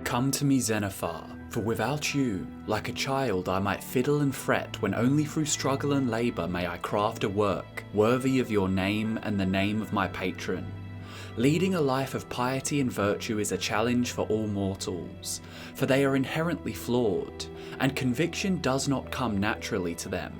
Come to me, Xenophar, for without you, like a child I might fiddle and fret when only through struggle and labour may I craft a work worthy of your name and the name of my patron. Leading a life of piety and virtue is a challenge for all mortals, for they are inherently flawed, and conviction does not come naturally to them.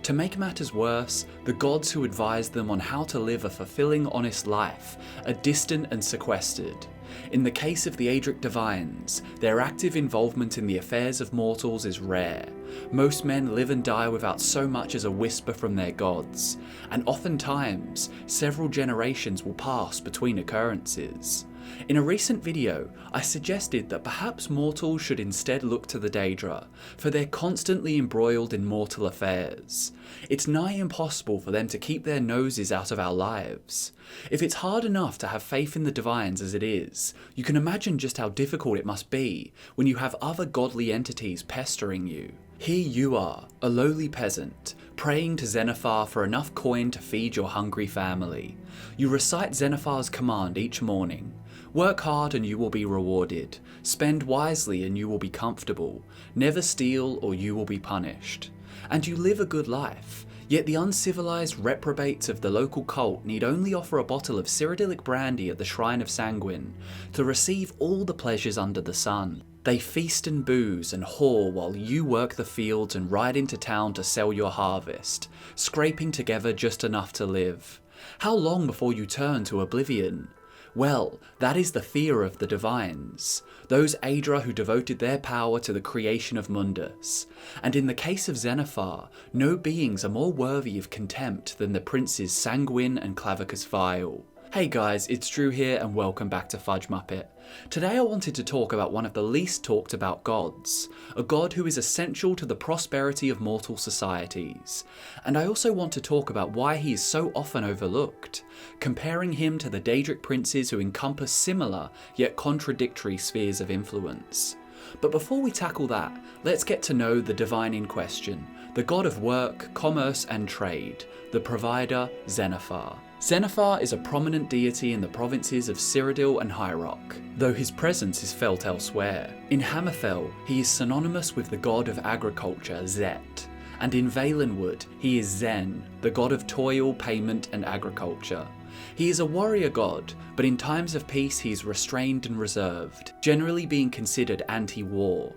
To make matters worse, the gods who advise them on how to live a fulfilling, honest life are distant and sequestered. In the case of the Adric Divines, their active involvement in the affairs of mortals is rare. Most men live and die without so much as a whisper from their gods, and oftentimes, several generations will pass between occurrences. In a recent video, I suggested that perhaps mortals should instead look to the Daedra, for they're constantly embroiled in mortal affairs. It's nigh impossible for them to keep their noses out of our lives. If it's hard enough to have faith in the Divines as it is, you can imagine just how difficult it must be when you have other godly entities pestering you. Here you are, a lowly peasant, praying to Xenophar for enough coin to feed your hungry family. You recite Xenophar's command each morning. Work hard and you will be rewarded. Spend wisely and you will be comfortable. Never steal or you will be punished. And you live a good life. Yet the uncivilized reprobates of the local cult need only offer a bottle of Cyrodiilic brandy at the Shrine of Sanguine to receive all the pleasures under the sun. They feast and booze and whore while you work the fields and ride into town to sell your harvest, scraping together just enough to live. How long before you turn to oblivion? Well, that is the fear of the Divines, those Aedra who devoted their power to the creation of Mundus. And in the case of Xenophar, no beings are more worthy of contempt than the princes Sanguine and Clavicus Vile. Hey guys, it's Drew here and welcome back to Fudge Muppet. Today I wanted to talk about one of the least talked about gods, a god who is essential to the prosperity of mortal societies. And I also want to talk about why he is so often overlooked, comparing him to the Daedric princes who encompass similar yet contradictory spheres of influence. But before we tackle that, let's get to know the divine in question, the god of work, commerce and trade, the provider Xenophar. Xenophar is a prominent deity in the provinces of Cyrodiil and High Rock, though his presence is felt elsewhere. In Hammerfell, he is synonymous with the god of agriculture, Zet, and in Valenwood, he is Zen, the god of toil, payment and agriculture. He is a warrior god, but in times of peace he is restrained and reserved, generally being considered anti-war.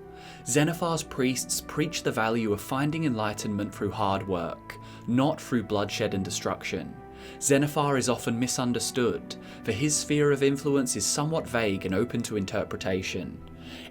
Xenophar's priests preach the value of finding enlightenment through hard work, not through bloodshed and destruction. Xenophar is often misunderstood, for his sphere of influence is somewhat vague and open to interpretation.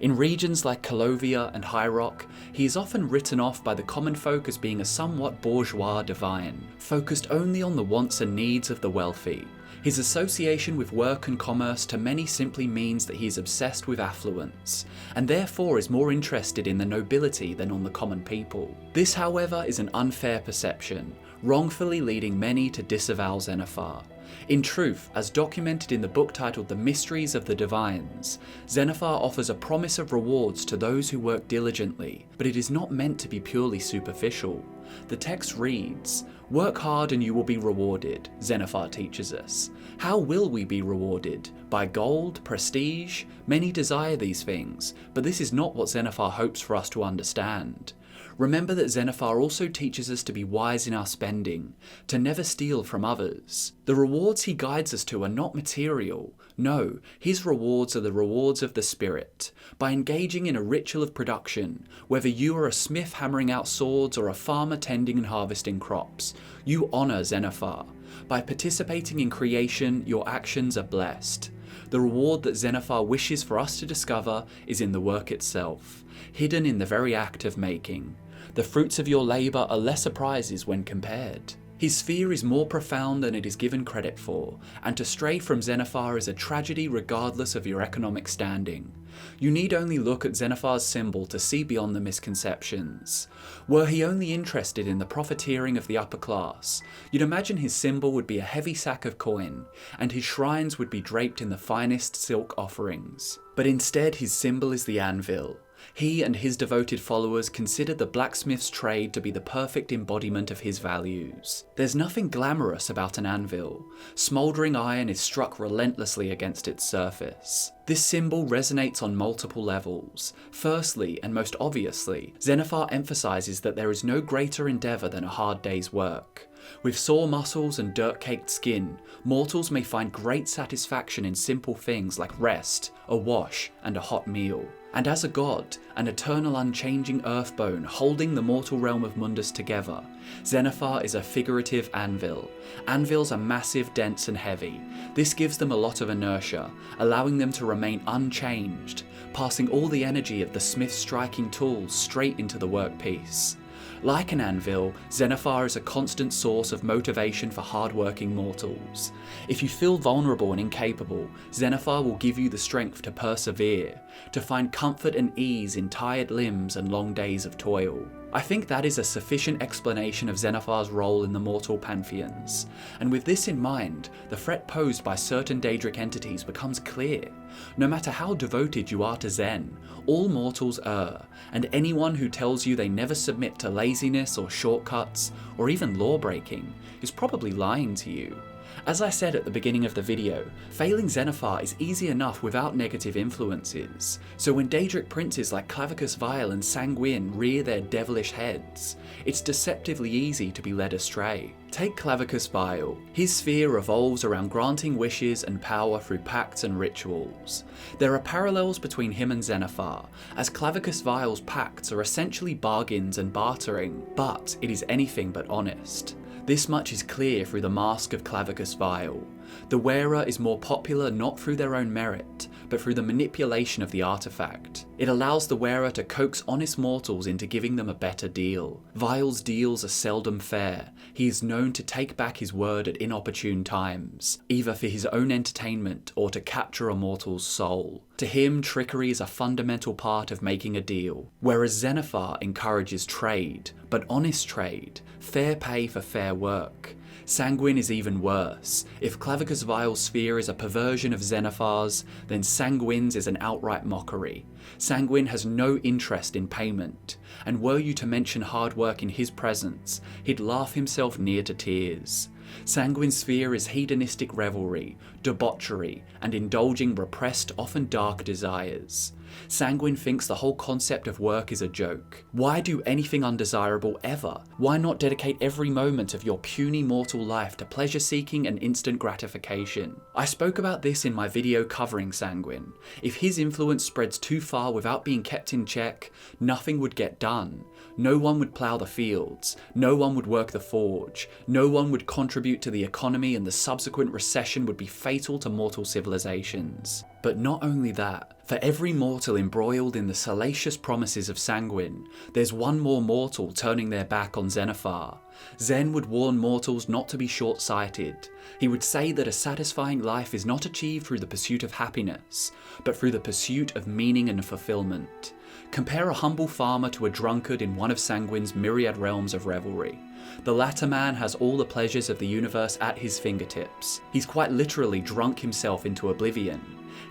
In regions like Calovia and High Rock, he is often written off by the common folk as being a somewhat bourgeois divine, focused only on the wants and needs of the wealthy. His association with work and commerce to many simply means that he is obsessed with affluence, and therefore is more interested in the nobility than on the common people. This, however, is an unfair perception, wrongfully leading many to disavow Xenophar. In truth, as documented in the book titled The Mysteries of the Divines, Xenophar offers a promise of rewards to those who work diligently, but it is not meant to be purely superficial. The text reads, "Work hard and you will be rewarded," Xenophar teaches us. How will we be rewarded? By gold, prestige? Many desire these things, but this is not what Xenophar hopes for us to understand. Remember that Xenophar also teaches us to be wise in our spending, to never steal from others. The rewards he guides us to are not material. No, his rewards are the rewards of the spirit. By engaging in a ritual of production, whether you are a smith hammering out swords or a farmer tending and harvesting crops, you honour Xenophar. By participating in creation, your actions are blessed. The reward that Xenophar wishes for us to discover is in the work itself, hidden in the very act of making. The fruits of your labour are lesser prizes when compared. His sphere is more profound than it is given credit for, and to stray from Xenophar is a tragedy regardless of your economic standing. You need only look at Xenophar's symbol to see beyond the misconceptions. Were he only interested in the profiteering of the upper class, you'd imagine his symbol would be a heavy sack of coin, and his shrines would be draped in the finest silk offerings. But instead his symbol is the anvil. He and his devoted followers consider the blacksmith's trade to be the perfect embodiment of his values. There's nothing glamorous about an anvil. Smouldering iron is struck relentlessly against its surface. This symbol resonates on multiple levels. Firstly, and most obviously, Zenithar emphasizes that there is no greater endeavor than a hard day's work. With sore muscles and dirt-caked skin, mortals may find great satisfaction in simple things like rest, a wash, and a hot meal. And as a god, an eternal unchanging earthbone holding the mortal realm of Mundus together, Zenithar is a figurative anvil. Anvils are massive, dense, and heavy. This gives them a lot of inertia, allowing them to remain unchanged, passing all the energy of the smith's striking tools straight into the workpiece. Like an anvil, Zenithar is a constant source of motivation for hard-working mortals. If you feel vulnerable and incapable, Zenithar will give you the strength to persevere, to find comfort and ease in tired limbs and long days of toil. I think that is a sufficient explanation of Zenithar's role in the mortal pantheons, and with this in mind, the threat posed by certain Daedric entities becomes clear. No matter how devoted you are to Zen, all mortals err, and anyone who tells you they never submit to laziness or shortcuts, or even law-breaking, is probably lying to you. As I said at the beginning of the video, failing Zenithar is easy enough without negative influences, so when Daedric princes like Clavicus Vile and Sanguine rear their devilish heads, it's deceptively easy to be led astray. Take Clavicus Vile. His sphere revolves around granting wishes and power through pacts and rituals. There are parallels between him and Zenithar, as Clavicus Vile's pacts are essentially bargains and bartering, but it is anything but honest. This much is clear through the mask of Clavicus Vile. The wearer is more popular not through their own merit, but through the manipulation of the artifact. It allows the wearer to coax honest mortals into giving them a better deal. Vile's deals are seldom fair. He is known to take back his word at inopportune times, either for his own entertainment or to capture a mortal's soul. To him, trickery is a fundamental part of making a deal, whereas Zenithar encourages trade, but honest trade, fair pay for fair work. Sanguine is even worse. If Clavicus Vile's sphere is a perversion of Zenithar's, then Sanguine's is an outright mockery. Sanguine has no interest in payment, and were you to mention hard work in his presence, he'd laugh himself near to tears. Sanguine's sphere is hedonistic revelry, debauchery, and indulging repressed, often dark desires. Sanguine thinks the whole concept of work is a joke. Why do anything undesirable ever? Why not dedicate every moment of your puny mortal life to pleasure-seeking and instant gratification? I spoke about this in my video covering Sanguine. If his influence spreads too far without being kept in check, nothing would get done. No one would plough the fields, no one would work the forge, no one would contribute to the economy, and the subsequent recession would be fatal to mortal civilizations. But not only that, for every mortal embroiled in the salacious promises of Sanguine, there's one more mortal turning their back on Zenithar. Zen would warn mortals not to be short-sighted. He would say that a satisfying life is not achieved through the pursuit of happiness, but through the pursuit of meaning and fulfillment. Compare a humble farmer to a drunkard in one of Sanguine's myriad realms of revelry. The latter man has all the pleasures of the universe at his fingertips. He's quite literally drunk himself into oblivion.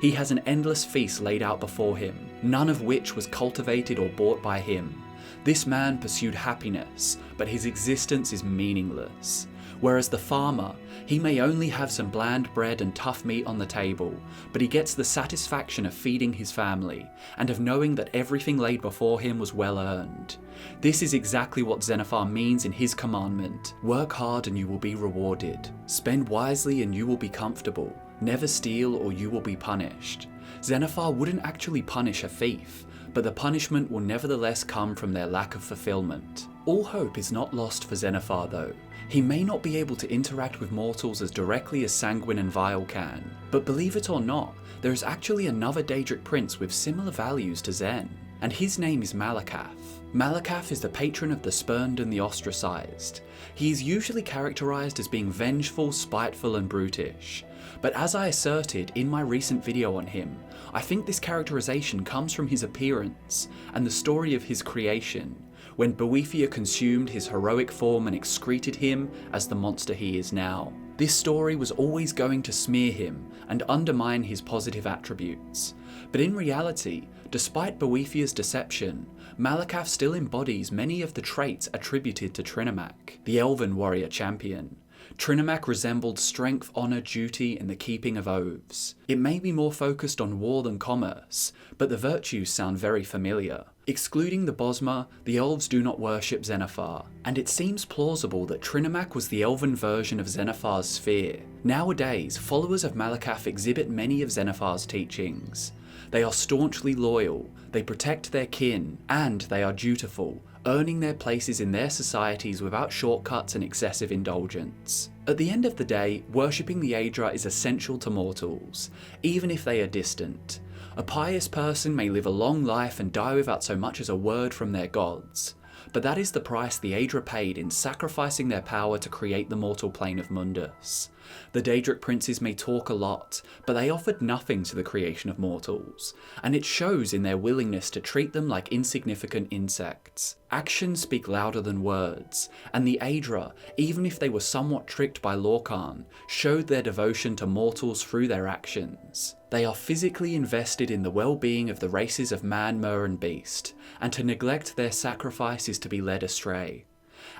He has an endless feast laid out before him, none of which was cultivated or bought by him. This man pursued happiness, but his existence is meaningless. Whereas the farmer, he may only have some bland bread and tough meat on the table, but he gets the satisfaction of feeding his family, and of knowing that everything laid before him was well earned. This is exactly what Zenithar means in his commandment: work hard and you will be rewarded. Spend wisely and you will be comfortable. Never steal or you will be punished. Zenithar wouldn't actually punish a thief, but the punishment will nevertheless come from their lack of fulfillment. All hope is not lost for Zenithar though. He may not be able to interact with mortals as directly as Sanguine and Vile can, but believe it or not, there is actually another Daedric prince with similar values to Zen, and his name is Malacath. Malacath is the patron of the spurned and the ostracized. He is usually characterized as being vengeful, spiteful, and brutish. But as I asserted in my recent video on him, I think this characterization comes from his appearance and the story of his creation, when Boethiah consumed his heroic form and excreted him as the monster he is now. This story was always going to smear him and undermine his positive attributes. But in reality, despite Boethiah's deception, Malakath still embodies many of the traits attributed to Trinomac, the elven warrior champion. Trinomac resembled strength, honour, duty, and the keeping of oaths. It may be more focused on war than commerce, but the virtues sound very familiar. Excluding the Bosmer, the elves do not worship Zenithar, and it seems plausible that Trinomac was the elven version of Zenithar's sphere. Nowadays, followers of Malakath exhibit many of Zenithar's teachings. They are staunchly loyal, they protect their kin, and they are dutiful, earning their places in their societies without shortcuts and excessive indulgence. At the end of the day, worshipping the Aedra is essential to mortals, even if they are distant. A pious person may live a long life and die without so much as a word from their gods, but that is the price the Aedra paid in sacrificing their power to create the mortal plane of Mundus. The Daedric princes may talk a lot, but they offered nothing to the creation of mortals, and it shows in their willingness to treat them like insignificant insects. Actions speak louder than words, and the Aedra, even if they were somewhat tricked by Lorkhan, showed their devotion to mortals through their actions. They are physically invested in the well-being of the races of man, mer and beast, and to neglect their sacrifice is to be led astray.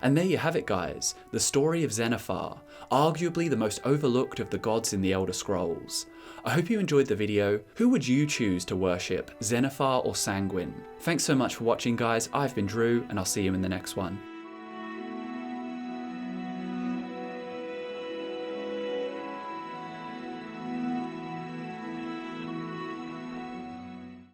And there you have it guys, the story of Zenithar, arguably the most overlooked of the gods in the Elder Scrolls. I hope you enjoyed the video. Who would you choose to worship, Zenithar or Sanguine? Thanks so much for watching guys, I've been Drew and I'll see you in the next one.